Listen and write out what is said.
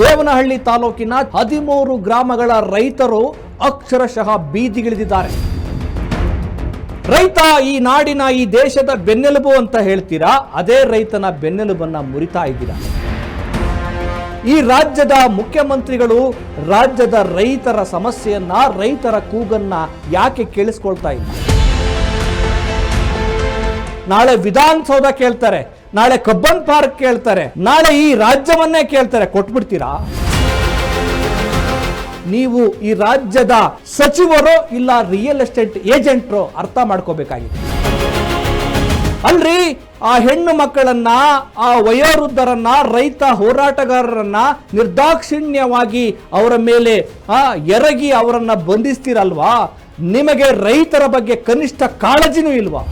ದೇವನಹಳ್ಳಿ ತಾಲೂಕಿನ 13 ಗ್ರಾಮಗಳ ರೈತರು ಅಕ್ಷರಶಃ ಬೀದಿಗಿಳಿದಿದ್ದಾರೆ. ರೈತ ಈ ನಾಡಿನ ಈ ದೇಶದ ಬೆನ್ನೆಲುಬು ಅಂತ ಹೇಳ್ತೀರಾ, ಅದೇ ರೈತನ ಬೆನ್ನೆಲುಬನ್ನ ಮುರಿತಾ ಇದ್ದೀರಾ. ಈ ರಾಜ್ಯದ ಮುಖ್ಯಮಂತ್ರಿಗಳು ರಾಜ್ಯದ ರೈತರ ಸಮಸ್ಯೆಯನ್ನ, ರೈತರ ಕೂಗನ್ನ ಯಾಕೆ ಕೇಳಿಸ್ಕೊಳ್ತಾ ಇಲ್ಲ? ನಾಳೆ ವಿಧಾನಸೌಧ ಕೇಳ್ತಾರೆ, ನಾಳೆ ಕಬ್ಬನ್ ಪಾರ್ಕ್ ಕೇಳ್ತಾರೆ, ನಾಳೆ ಈ ರಾಜ್ಯವನ್ನೇ ಕೇಳ್ತಾರೆ. ಕೊಟ್ಬಿಡ್ತೀರಾ? ನೀವು ಈ ರಾಜ್ಯದ ಸಚಿವರೋ ಇಲ್ಲ ರಿಯಲ್ ಎಸ್ಟೇಟ್ ಏಜೆಂಟ್ರೋ ಅರ್ಥ ಮಾಡ್ಕೋಬೇಕಾಗಿದೆ. ಅಲ್ರಿ, ಆ ಹೆಣ್ಣು ಮಕ್ಕಳನ್ನ, ಆ ವಯೋವೃದ್ಧರನ್ನ, ರೈತ ಹೋರಾಟಗಾರರನ್ನ ನಿರ್ದಾಕ್ಷಿಣ್ಯವಾಗಿ ಅವರ ಮೇಲೆ ಎರಗಿ ಅವರನ್ನ ಬಂಧಿಸ್ತೀರಲ್ವಾ? ನಿಮಗೆ ರೈತರ ಬಗ್ಗೆ ಕನಿಷ್ಠ ಕಾಳಜಿನೂ ಇಲ್ವಾ?